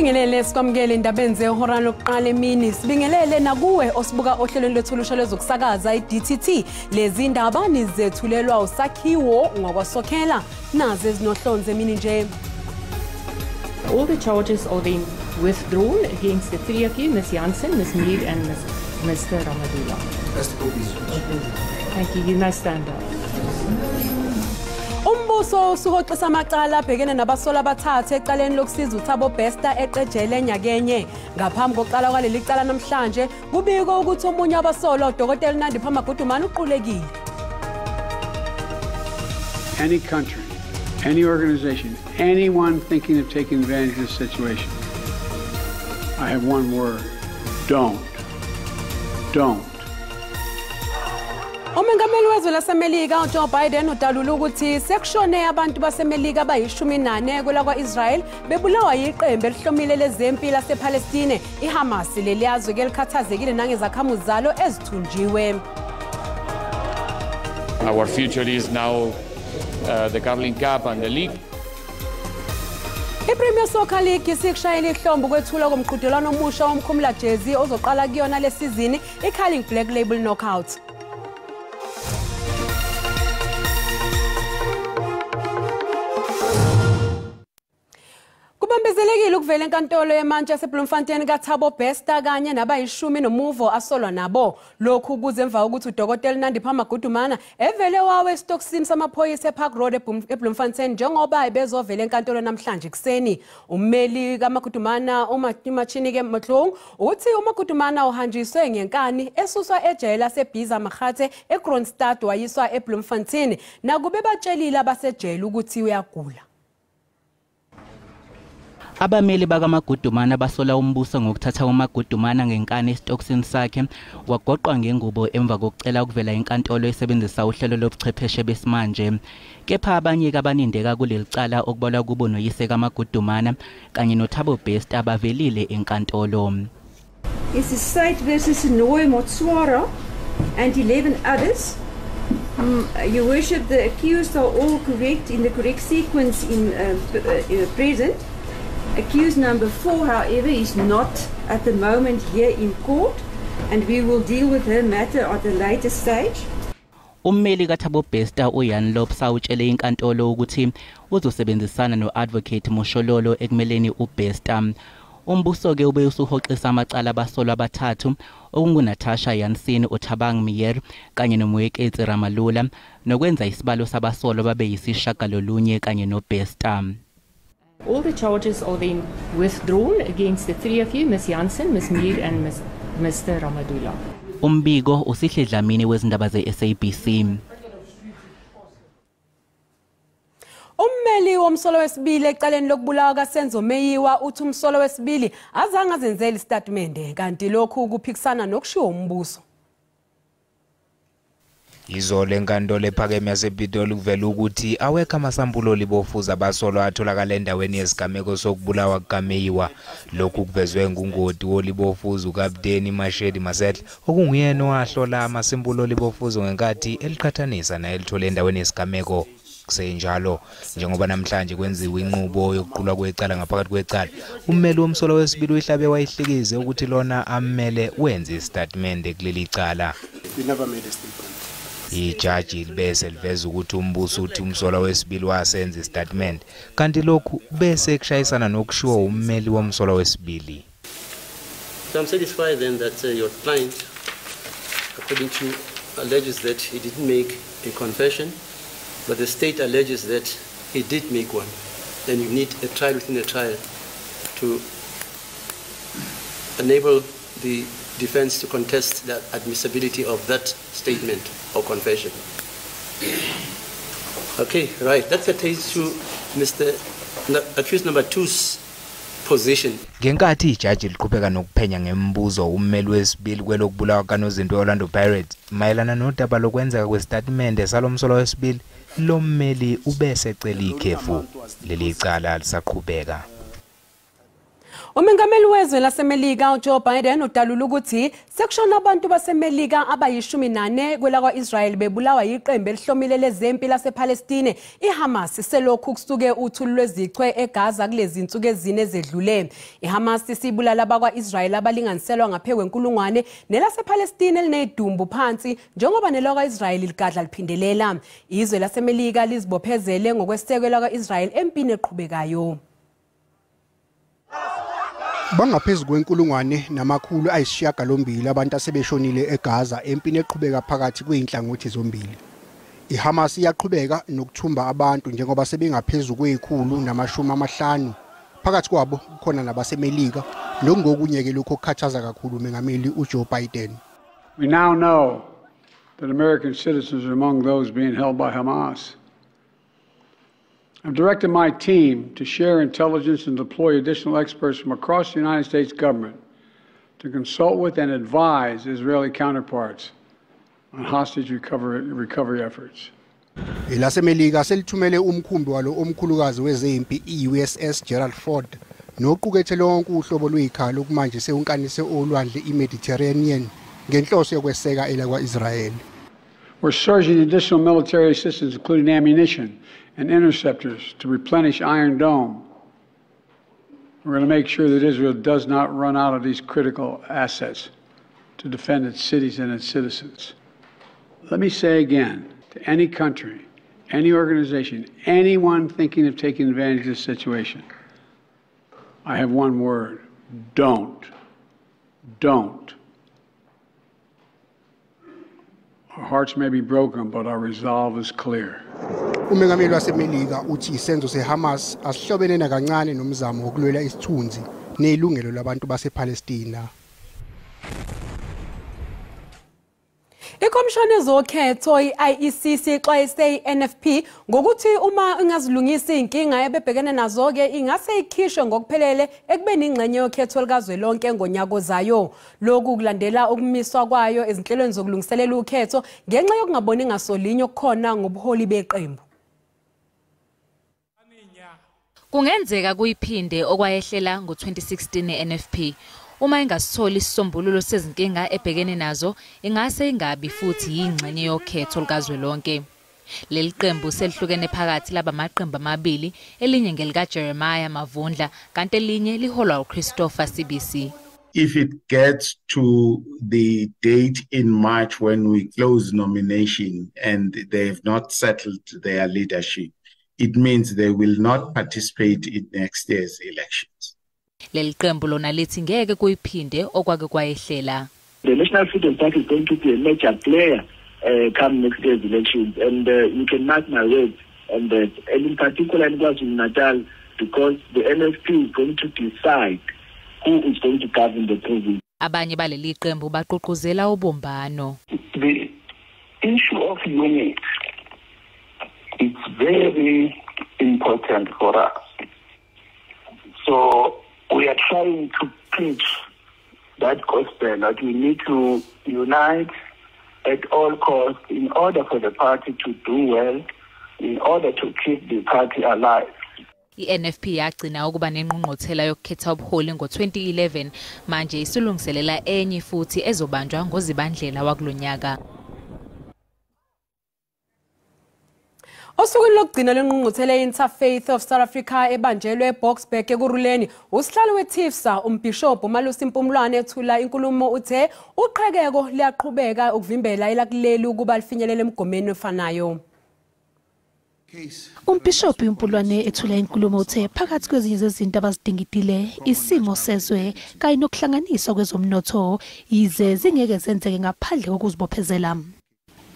Sibingelele sikwamukele indabeni zehora lokuqala emini. Sibingelele nakuwe osibuka ohlelweni lethu olusha lezokusakaza iDTT. Lezi indaba nizethulelwa usakhiwo ngokwasokhela nazo ezinohlonze emini nje. All the charges are being withdrawn against the three of you, Ms. Jansen, Ms. Mead and Mr. Ramadula. Thank you. You may stand up. Umbuso usuhoxisa amacala abhekene nabasola abathathu ecaleni lokusiza uThabo Bester eqejele enyakenye. Ngaphambi kokuqala kwaleli cala namhlanje kubiko ukuthi omunye abasola uDokotela Nandipha Magudumane uqulekile. Any country, any organization, anyone thinking of taking advantage of this situation, I have one word: don't. Umengameli wezwe laseMelika uJoe Biden udalula ukuthi sekushone abantu baseMelika abayi14 kwela kwaIsrael bebulawa yiqembu elihlomile lezempilo lasePalestine iHamas leli yazwe kelikhathazekile nangezakhamuzi zalo ezithunjiwe. Our future is now the Carling Cup and the league. iPremier Soccer League isikushayela ihlombe kwethula komqhudelwano omusha womkhumula jersey ozoqala kuyona lesizini iCarling Black Label Knockout. Kubambezelekile ukuvela enkantolo yemantshi yaseBloemfontein kaThabo Bester kanye nabayishumi nomuvo asolwa nabo. Lokhu kuze emva ukuthi uDokotela Nandipha Magudumane evele wawe esitokisini samaphoyisa ePark Road eBloemfontein njengoba ebezovela enkantolo namhlanje kuseni. Ummeli kaMagudumane uMachini ke Mhlongo uthi uMagudumane uhanjiswe ngenkani esuswa ejele laseBhiza Makhathe eKroonstad wayiswa eBloemfontein nakube batshelile abasejele ukuthi uyagula. Abameli bakaMagudumane basola umbuso ngokuthatha uMagudumane ngenkani esitokisini sakhe wagoqwa ngengubo emva kokucela ukuvela enkantolo esebenzisa uhlelo lobuchwepheshe besimanje. Kepha abanye abanindeka kuleli cala okubalwa kubo noyise kaMagudumane kanye noThabo Bester abavelile enkantolo. This is State versus Noi Motswara and 11 others. Your Worship, the accused are all correct in the correct sequence in present. Accused number 4, however, is not at the moment here in court, and we will deal with her matter at a later stage. Ummeli kaThabo Bester uYan Lopsa utshele inkantolo ukuthi uzosebenzisana noadvocate Moshololo ekumeleni uBester. Umbuso ke ube usuhoxisa amacala abasolwa abathathu okunguNatasha Jansen, uThabang Mier kanye noMoeketsi Ramalula nokwenza isibalo sabasolwa babe yisishagalolunye kanye noBester. All the charges are being withdrawn against the three of you, Ms. Jansen, Ms. Mead and Mr. Ramadula. Umbiko usihle Dlamini wezindaba zeSABC. Ummeli womsolo wesibili ecaleni lokubulawa kaSenzo Meyiwa uthi umsolo wesibili azange azenzele istatimende kanti lokhu kuphikisana nokushiwo umbuso. Izolo enkantolo ephakeme yasePitoli kuvela ukuthi awekho amasambulo libofuza abasolwa atholakala endaweni yesigameko sokubulawa kukaMeyiwa. Lokhu kuvezwe ngungoti wolibofuza uKapteni Mashedi Masetle okunguyena owahlola amasambulo libofuza ngenkathi eliqhathanisa naye elithole endaweni yesigameko. Kusenjalo njengoba namhlanje kwenziwa inqubo yokuqulwa kwecala ngaphakathi kwecala, ummeli womsolo wesibili uyihlabe wayihlikize ukuthi lona amele wenze istatement kuleli cala. Ijaji libese liveza ukuthi umbuso uthi umsolo wesibili wasenza istatement kanti lokhu bese kushayisana nokushiwo ummeli womsolo wesibili. So I'm satisfied then that your client, according to alleges that he didn't make a confession, but the state alleges that he did make one. Then you need a trial within a trial to enable the defense to contest the admissibility of that statement or confession. Okay, right. That pertains to Mr. Accused number 2's position. Ngenkathi ijaji liqhubeka nokuphenya ngembuzo ummeli wesibili kwelokubulawa kaNozinto Orlando Pirates mayelana nodaba lokwenzeka kwestatement salomsolo wesibili, lo mmeli ubese ecela ikhefu leli cala lisaqhubeka. Umengameli wezwe laseMelika uJoe Biden udalula ukuthi sekushona abantu baseMelika abayi14 kwelakwa Israel bebulawa yiqembu elihlomile lezempi lasePalestine iHamas selokhu kusuke uthulu lwezichwe eGaza kulezi insuku ezine ezedlule. iHamas sibulala abakwa Israel abalinganiselwa ngaphezulu kwenkulungwane nelasePalestine elinedumbu phansi njengoba nelakwa Israel ligadla liphindelela. Izwe laseMelika lizibophezele ngokwesekela kwaIsrael empini eqhubekayo. Bangaphezulu kwenkulungwane namakhulu ayisishiyagalombili abantu asebeshonile eGaza empini eqhubeka phakathi kweinhlangothi zombili. iHamas iyaqhubeka nokuthumba abantu njengoba sebengaphezulu kwe150 phakathi kwabo kukhona nabaseMelika nokungokunyeke lokho kukhathaza kakhulu umengameli uJoe Biden. We now know that American citizens are among those being held by Hamas. I've directed my team to share intelligence and deploy additional experts from across the United States government to consult with and advise Israeli counterparts on hostage recovery efforts. Elasemelika selithumele umkhumbi walo omkhulukazi wezempi iUSS Gerald Ford noqukethe lonke uhlobo lwezikhalo okumanje sewunkanise olwandle iMediterranean ngenhloso yokweseka elakwa-Israel. We're surging additional military assistance, including ammunition and interceptors, to replenish Iron Dome. We're going to make sure that Israel does not run out of these critical assets to defend its cities and its citizens. Let me say again, to any country, any organization, anyone thinking of taking advantage of this situation, I have one word: don't. Don't. Our hearts may be broken, but our resolve is clear. Umengameli waseMelika uthi isenzo seHamas asihlobene nakancane nomzamo wokulwela isithunzi nelungelo labantu basePalestina. Ikomishoni ezokhetho iIEC sixwayise iNFP ngokuthi uma ingazilungisa inkinga ebebhekene nazo ke ingase ikhishwe ngokuphelele ekubeni ingxenye yokhetho likazwelonke ngonyaka ozayo. Lokhu kulandela ukumiswa kwayo ezinhlelweni zokulungiselela ukhetho ngenxa yokungaboni ngasolinyo kukhona ngobuholi beqembu. Kungenzeka kuyiphinde okwayehlela ngo2016 eNFP. Uma ingasitholi isisombululo sezinkinga ebhekene nazo ingase ingabi futhi yingxenye yokhetho likazwelonke. Leli qembu selihlukene phakathi laba maqembu amabili, elinye ngelika Jeremiah Mavundla kanti elinye liholwa uChristopher SABC. If it gets to the date in March when we close nomination and they have not settled their leadership, it means they will not participate in next year's elections. Leli qembu lona lithi ngeke kuyiphinde okwake kwayehlela. The National Freedom Party is going to be a major player come next year's elections, and you can mark my words on that. And in particular in KwaZulu-Natal, because the NFP is going to decide who is going to govern the province. Abanye baleli qembu baqoqozela ubumbano. The issue of unity is very important for us. So we are trying to preach that gospel that we need to unite at all costs in order for the party to do well, in order to keep the party alive. iNFP yagcina ukuba nenqonqothela yokukhetha ubuholi ngo2011 manje isilungiselela enye futhi ezobanjwa ngoZibandlela wakulonyaka. Osukwini lokugcina lenqunquthela Interfaith of South Africa ebanjelwe eBoksburg ekuruleni usihlalo weTIFSA umbishop Malusi Mpumlwane ethula inkulumo uthe uqhekeko liyaqhubeka ukuvimbela elakuleli ukuba lifinyelele emgomeni ofanayo. Umbishop Mpumlwane ethula inkulumo uthe phakathi kwezinye zezinto abazidingidile isimo sezwe kanye nokuhlanganiswa kwezomnotho ize zingeke zenzeke ngaphandle kokuzibophezela.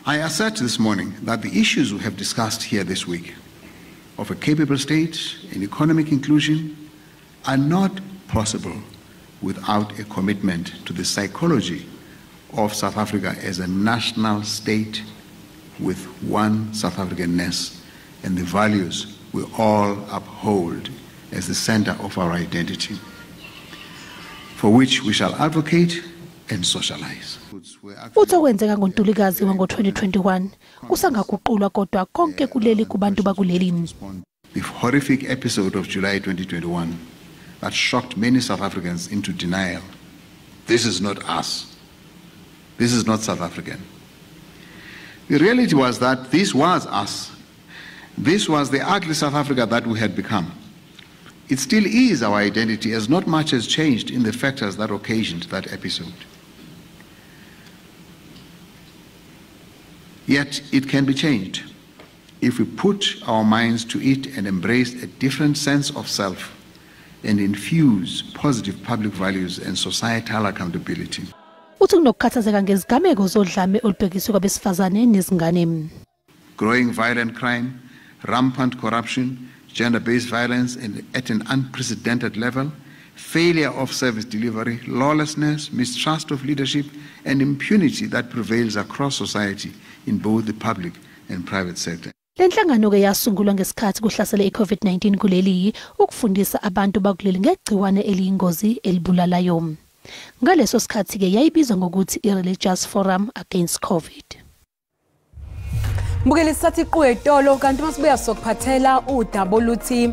I assert this morning that the issues we have discussed here this week of a capable state and economic inclusion are not possible without a commitment to the psychology of South Africa as a national state with one South Africanness and the values we all uphold as the center of our identity, for which we shall advocate and socialize. Uzokwenzeka ngoNtulikazi wango2021 kusangaguqulwa kodwa konke kuleli kubantu bakuleli. The horrific episode of July 2021 that shocked many South Africans into denial. This is not us. This is not South African. The reality was that this was us. This was the ugly South Africa that we had become. It still is our identity, as not much has changed in the factors that occasioned that episode. Yet it can be changed if we put our minds to it and embrace a different sense of self and infuse positive public values and societal accountability. Uthi kunokukhathazeka ngezigameko zodlame olubhekiswe kwabesifazane nezingane. Growing violent crime, rampant corruption, gender-based violence at an unprecedented level, failure of service delivery, lawlessness, mistrust of leadership, and impunity that prevails across society in both the public and private sector. Lenhlangano ke yasungulwa ngesikhathi kuhlasele iCovid-19 kuleli ukufundisa abantu bakuleli ngegciwane eliyingozi elibulalayo. Ngaleso sikhathi ke yayibizwa ngokuthi iReligious Forum Against COVID. Mbukeli sathi iqhubeka etolo kanti masibuya sokuphathela udaba oluthi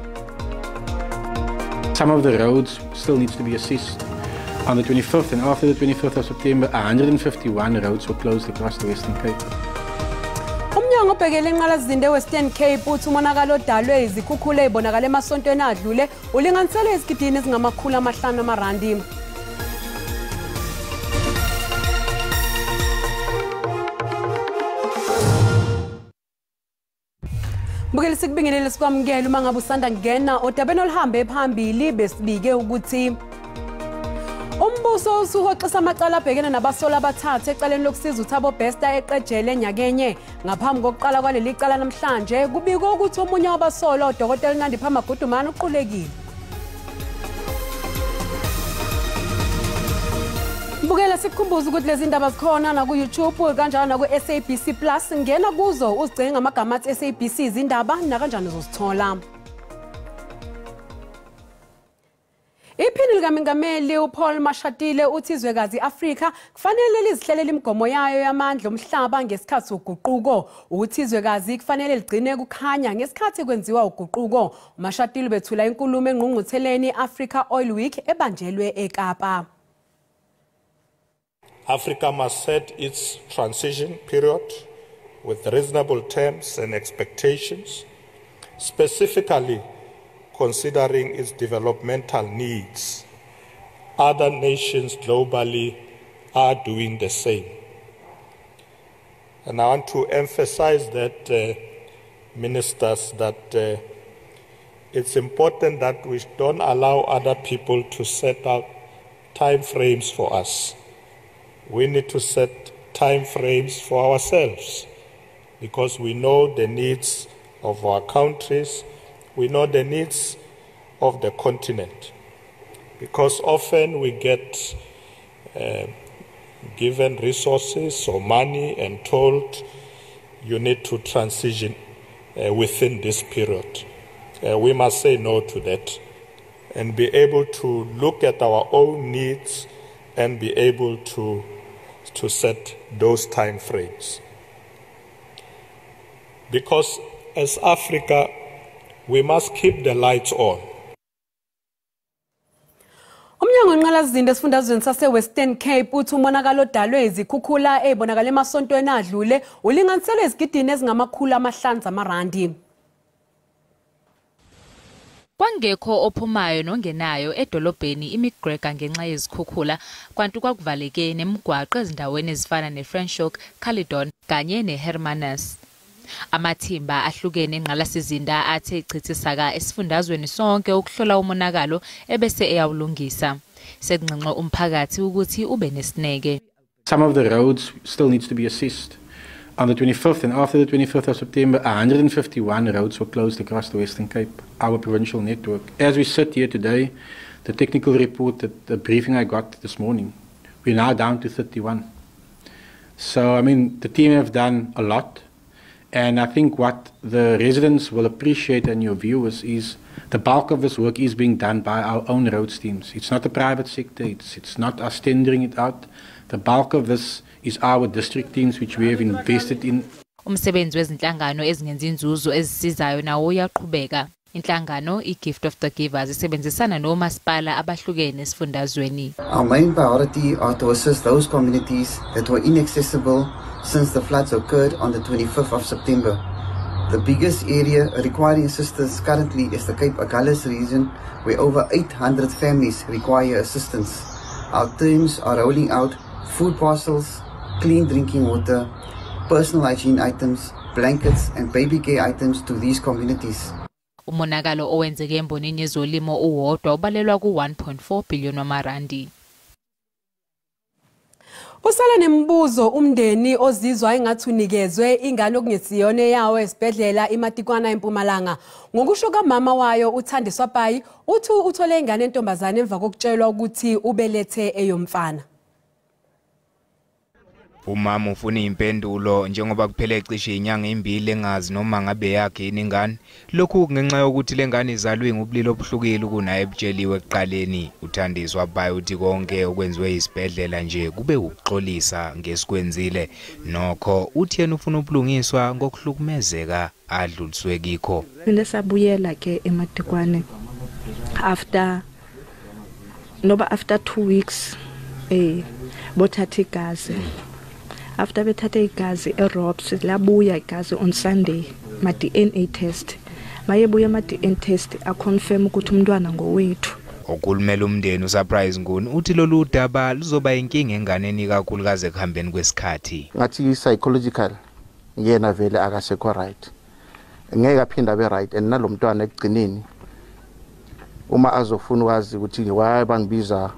some of the roads still needs to be assessed. On the 25th and after the 25th of September, 151 roads were closed across the Western Cape. Umnyango obhekele inqalasizinda eWestern Cape uthi umonakalo odalwe izikhukhula ezibonakala emasontweni adlule ulinganisele izigidini ezingama500 amarandi. Mbukeli sikubingelele sikwamukela uma ngabe usanda ngena odabeni oluhambe phambili besibike ukuthi umbuso usuhoxisa amacala abhekene nabasola abathathu ecaleni lokusiza uThabo Bester eqejele nyakenye ngaphambi kokuqala kwaleli cala namhlanje kubikwa ukuthi omunye wabasola uDokotela Nandipha Magudumane uqulekile. Mbukela sikhumbuza ukuthi lezi ndaba zikhona na ku YouTube kanjalo na ku SABC Plus ngena kuzo uzigcine ngamagama athi SABC izindaba na kanjani uzosithola. Iphini likaMengameli uPaul Mashatile uthi izwekazi iAfrika kufanele lizihlelela imigomo yayo yamandla omhlaba ngesikhathi uguquko uthi izwekazi kufanele ligcine kukhanya ngesikhathi kwenziwa uguquko. Mashatile bethula inkulumo engqungqutheleni Africa Oil Week ebanjelwe eKapa. Africa must set its transition period with reasonable terms and expectations, specifically considering its developmental needs. Other nations globally are doing the same. And I want to emphasize that, ministers, that it's important that we don't allow other people to set out time frames for us. We need to set time frames for ourselves because we know the needs of our countries, we know the needs of the continent. Because often we get given resources or money and told you need to transition within this period. We must say no to that and be able to look at our own needs and be able to set those time frames. Because as Africa, we must keep the lights on. Umnyango onqalasizinda esifundazweni sase-Western Cape uthi umonakalo odalwe izikhukhula ezibonakala emasontweni adlule ulinganisele izigidini ezingama500 amarandi. Kwangekho ophumayo nongenayo edolobheni imigrega ngenxa yezikhukhula kwanti kwakuvaleke nemigwaqo ezindaweni ezifana neFrenschhoek, Caledon kanye neHermanus. Amathimba ahlukene enqalasizinda athe ichithisaka esifundazweni sonke ukuhlola umonakalo ebese eyawulungisa. Sekunxenxe umphakathi ukuthi ube nesineke. Some of the roads still needs to be assessed. On the 25th and after the 25th of September, 151 roads were closed across the Western Cape, our provincial network. As we sit here today, the technical report, the briefing I got this morning, we're now down to 31. So, I mean, the team have done a lot. And I think what the residents will appreciate and your viewers is the bulk of this work is being done by our own roads teams. It's not the private sector, it's not us tendering it out. The bulk of this is our district teams which we have invested in. Umsebenzi wezinhlangano ezingenza inzuzo ezisizayo nawo uyaqhubeka. Inhlangano iGift of the Givers isebenzisana nomasipala abahlukene esifundazweni. Our main priority are to assist those communities that were inaccessible since the floods occurred on the 25th of September. The biggest area requiring assistance currently is the Cape Agulhas region, where over 800 families require assistance. Our teams are rolling out food parcels, clean drinking water, personal hygiene items, blankets and baby care items to these communities. Umonakalo owenzeke embonini yezolimo uwodwa ubalelwa ku-1.4 billion wamarandi. Usala nembuzo umndeni ozizwa engathi unikezwe ingane okungesiyona yawo esibhedlela iMatikwana eMpumalanga. Ngokusho kamama wayo uThandiswa Bayi, uthi uthole ingane entombazane emva kokutshelwa ukuthi ubelethe eyomfana. Umama ufuna impendulo njengoba kuphele cishe inyanga embili engazi noma ngabe yakhe iningane. Lokhu ngenxa yokuthi lengane izalwe ngobulili obuhlukile kunaye ebutsheliwe ekuqaleni. uThandiswa Bayi uthi konke okwenziwe isibhedlela nje kube ukuxolisa ngesikwenzile. Nokho uthi yena ufuna ubulungiswa ngokuhlukumezeka adluliswe kikho. Mina sabuyela ke eMatikwane after 2 weeks bothatha igazi. After bethatha igazi eRobs labuya igazi on Sunday ma DNA test. Mayebuya ma DNA test aconfirm ukuthi umntwana ngowethu. Okulumela umndeni uSurprise Nguni uthi lolu daba luzoba inkinga enganeni kakhulukazi ekuhambeni kwesikhathi. Ngathi psychological yena vele akasekho right. Ngeke aphinda be right and nalomntwana ekugcineni uma azofuna ukwazi ukuthi why bangibiza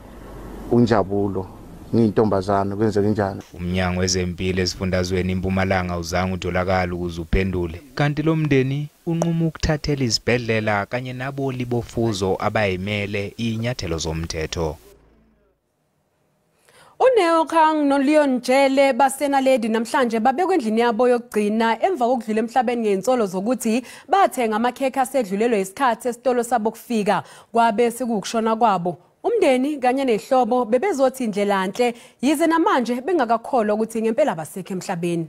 unjabulo ngiyintombazana kwenzeka njani. Umnyango wezempilo esifundazweni iMpumalanga uzange utholakala ukuze uphendule. Kanti lo mndeni unquma ukuthathela izibhedlela kanye naboli bofuzo abayimele inyathelo zomthetho. Uneo Khang noLeon Jele basenaledi namhlanje babekwe endlini yabo yokugcina emva kokudlula emhlabeni ngensolo zokuthi bathenga amakhekhe asedlulelwe isikhathi esitolo sabo kufika kwabe sekukushona kwabo. Umndeni kanye nehlobo bebezothi indlela enhle yize namanje bengakakholwa ukuthi ngempela basekho emhlabeni.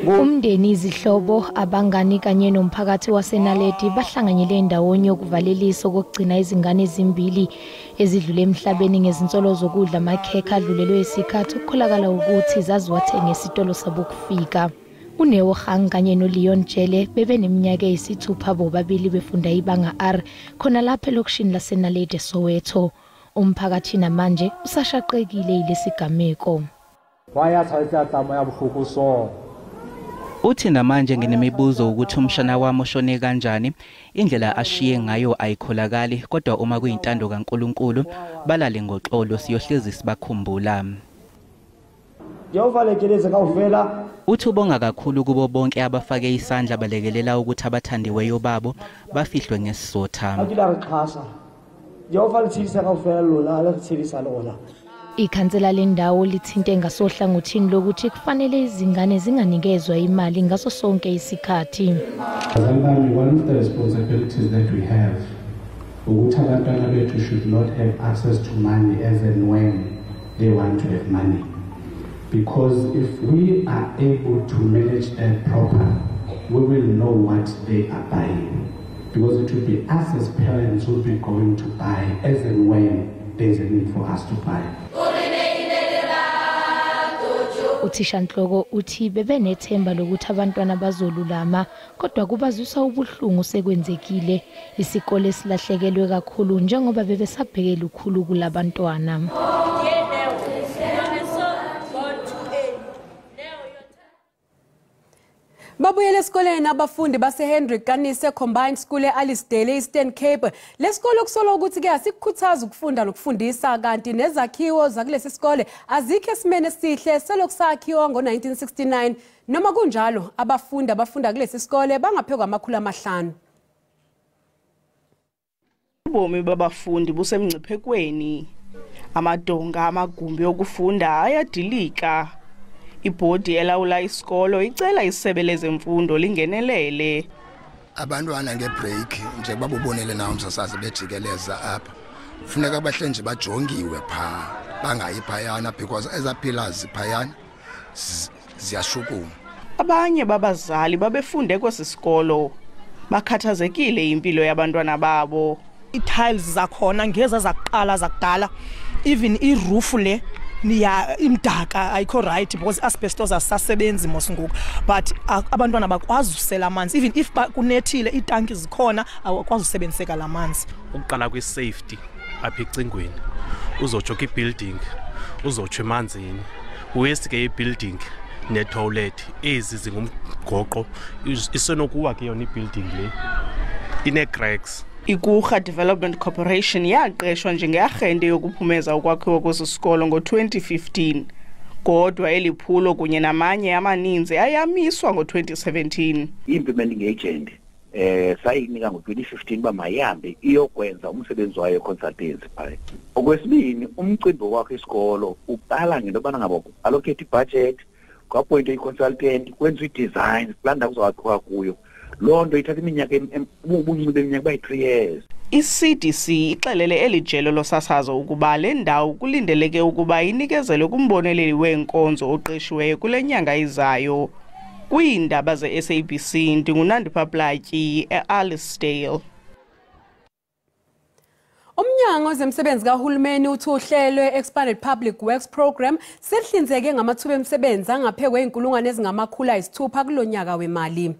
Umndeni izihlobo abangani kanye nomphakathi wasenaledi bahlanganyele endawonye yokuvalelisa ukugcina izingane ezimbili ezidlule emhlabeni ngezinsolo zokudla amakhekhe adlulelwe isikhathi ukukholakala ukuthi zaziwathenga esitolo sabo kufika. Uneo Khang kanye noLeon Jele bebeneminyaka eyisithupha bobabili befunda ibanga R khona lapha elokishini lasenaledi Soweto. Umphakathi namanje usashaqekile ilesigameko. Uthi namanje nginemibuzo ukuthi umshana wami oshone kanjani, indlela ashiye ngayo ayikholakali, kodwa uma kuyintando kaNkulunkulu balale ngoxolo siyohlezi sibakhumbula. Uthi ubonga kakhulu kubo bonke abafake isandla balekelela ukuthi abathandiweyo babo bafihlwe ngesizotha. Ikhansela lendawo lithinte ngasohlangothini lokuthi kufanele izingane zinganikezwa imali ngaso sonke isikhathi. One of the responsibilities that we have ukuthi abantwana bethu should not have access to money as and when they want to have money. Because if we are able to manage that proper, we will know what they are buying. Because it will be us as parents who will be going to buy as and when there is a need for us to buy. Uthishanhloko uthi bebenethemba lokuthi abantwana bazolulama kodwa kubazwisa ubuhlungu sekwenzekile isikole silahlekelwe kakhulu njengoba bebesabhekela ukhulu kulabantwana. Babuyele esikoleni abafundi base Hendrick Kanise Combined School eAlisdale Eastern Cape. Lesikole kusolwa ukuthi ke asikukhuthaza ukufunda nokufundisa kanti nezakhiwo zakulesi sikole azikho esimene esihle selokusakhiwa ngo1969 noma kunjalo abafundi abafunda kulesi sikole bangaphekwa amakhulu amahlanu. Ubomi babafundi busemngciphekweni. Amadonga amagumbi okufunda ayadilika. Ibhodi elawula isikolo icela isebe lezemfundo lingenelele. Abantwana ngebreak nje babubonele nawo umsasazi bejikeleza apha. Kufuneka bahle nje bajongiwe pha bangayi phayana because eza pillars phayana ziyashukuma. Abanye babazali babefunde kwesisikolo bakhathazekile impilo yabantwana babo. I-tiles zakhona ngeza zakuqala zakudala, even i-roof le niya imdaka ayikho right because asbestos asasebenzi mosingoku, but abantwana bakwazi usela amanzi, even if kunethile itanki zikhona awakwazi usebenziseka lamanzi. Ukuqala kwi-safety apha ecingweni, uzojoka i-building, uzotsho emanzini, uwesike i-building ne-toilet ezi zingumgoqo, isenokuwa ke yona i-building le ine-cracks. Ikuha Development Corporation yaqeshwa njengearhente yokuphumeza ukwakhiwa kwesisikolo ngo-2015, kodwa eliphulo kunye namanye amaninzi ayamiswa ngo-2017. I-implementing agent sayinika ngo-2015 uba mayihambe iyokwenza umsebenzi wayo consultancy phaye. Okwesibini, umcimbi wakho isikolo uqala ngento yobana ngaba allocate i-budget, kwaappointe i-consultant, kwenziwa i-design, kulaa ndawo kuzawakhiwa kuyo. Loo nto ithatha iminyaka ubuncinci beminyaka bayi-3 years. I-CDC ixelele eli jelo losasazo ukuba le ndawo kulindeleke ukuba inikezele kumboneleli weenkonzo oqeshiweyo kule nyanga izayo. Kwiindaba ze-SABC, ndingunandipha Platyi e-Alisdale. Umnyango wezemisebenzi kahulumeni uthi uhlelo Expanded Public Works Program sehlinzeke ngamathuba emisebenzi angaphekwe inkulungwane ezingama600 kulonyaka wemali.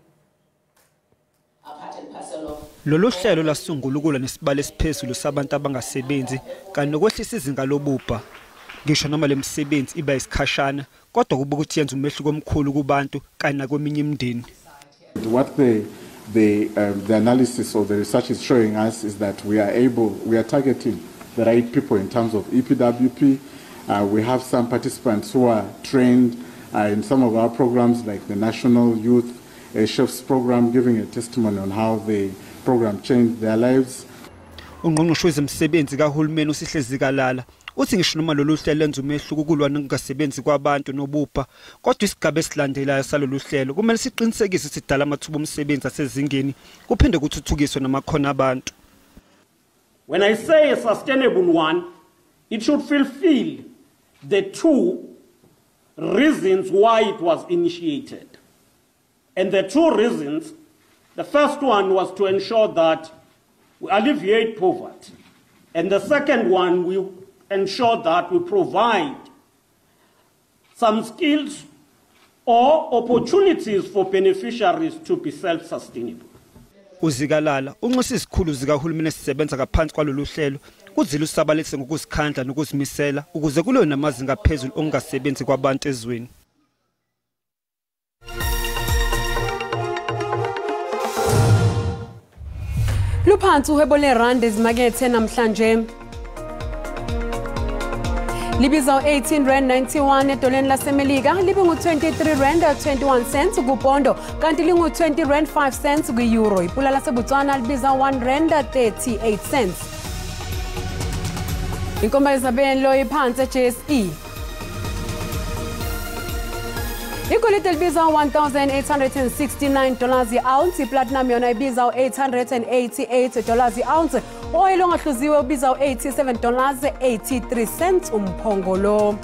Lolu hlelo lasungulukula nesibalo esiphezulu sabantu abangasebenzi kanti nokwehlisa izinga lobubha. Ngisho noma lemisebenzi iba isikhashana kodwa kuba ukuthi yenza umehluko omkhulu kubantu kanti nakweminye imindeni. What the analysis or the research is showing us is that we are targeting the right people in terms of EPWP. We have some participants who are trained in some of our programs like the National Youth Chefs Program, giving a testimony on how the program changed their lives. Ungqongqoshe wezemisebenzi kahulumeni uSihlezi Kalala uthi ngisho noma lolu hlelo lenza umehluko kulwana nokungasebenzi kwabantu nobupha, kodwa isigaba esilandelayo salolu hlelo kumele siqinisekise sidala amathuba omsebenzi asezingeni kuphinde kuthuthukiswe namakhono abantu. When I say a sustainable one, it should fulfill the two reasons why it was initiated. And the two reasons, the first one was to ensure that we alleviate poverty. And the second one, we ensure that we provide some skills or opportunities for beneficiaries to be self-sustainable. uZikalala unxusa izikhulu zikahulumeni esisebenza ngaphansi kwalolu hlelo kuzile usabalise ngokuzikhandla nokuzimisela ukuze kuleyo namazinga phezulu ongasebenzi kwabantu ezweni. Luphansi uhwebo lerandi ezimakethe namhlanje. Libiza u-18.91 edoleni lasemelika, libe ngu-23.21 kupondo, kanti lingu-20.05 kwi-euro. Ipula laseBotswana libiza R1.38. Inkomba yezabelo iphansi eJSE. Igolide libiza $1,869 i-ounce, iplatinum yona ibiza $888 i-ounce, oil ongahluziwe ubiza $87.83 umphongolo.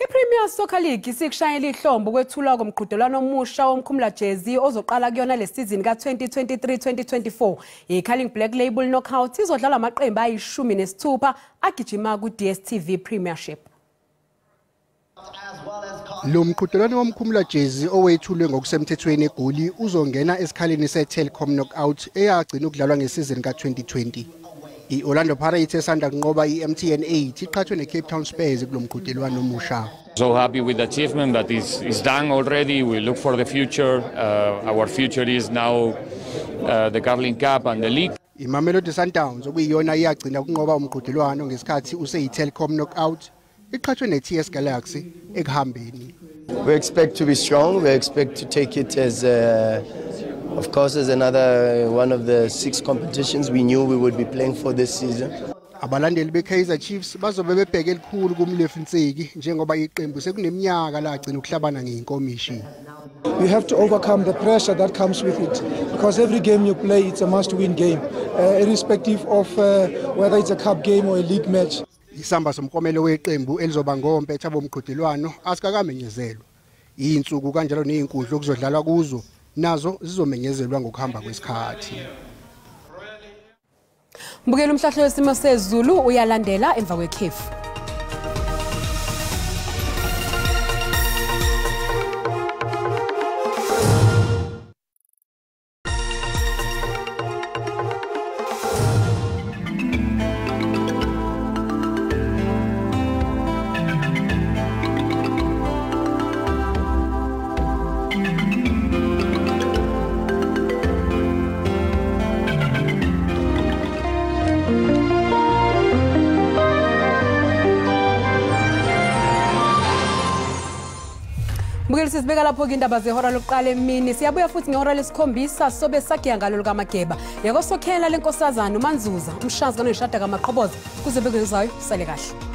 I-Premier Soccer League isikushayela ihlombo kwethulwa komqhudelwano omusha womkhumula jezi ozoqala kuyona lesizini ka-2023-2024. I-Carling Black Label Knockout izodlala amaqembu ayi-16 agijima ku-DStv Premiership. Lo mqhudelwano womkhumula jezi owethulwe ngokusemthethweni eGoli uzongena esikhaleni se-Telkom Knockout eyagcina ukudlalwa ngesizini ka-2020. I-Orlando Pirates esanda kunqoba i-MTN 8 iqhathwe ne-Cape Town Spurs kulo mqhudelwano omusha. So happy with the achievement that is done already. We look for the future. Our future is now the Carling Cup and the league. Imamelodi Sundowns okuyiyona iyagcina kunqoba umqhudelwano ngesikhathi useyi-Telkom Knockout iqhathwe ne-TS Galaxy ekuhambeni. We expect to be strong. We expect to take it as of course, as another one of the 6 competitions we knew we would be playing for this season. Abalandeli beKaizer Chiefs bazobe bebheke elikhulu kumlefinseki njengoba iqembu sekuneminyaka lagcina ukuhlabana ngeinkomishi. You have to overcome the pressure that comes with it because every game you play it's a must-win game, irrespective of whether it's a cup game or a league match. Isamba somkomelo weqembu elizoba ngompetha bomqhudelwano asikakamenyezelwa. Insuku kanjalo nezinkundla okuzodlalwa kuzo nazo zizomenyezelwa ngokuhamba kwesikhathi. Mbukela umhlahlo wesimo sezulu uyalandela emva kwekhefu. Mbukeli sisibeka lapho ke indaba zehora lokuqala emini siyabuya futhi ngehora lesikhombisa sobe sagiya ngalo lukaMageba yakosokhela lenkosazana uManzuza umshazi kanishada kaMaqhoboza kuze bekuzayo sale kahle.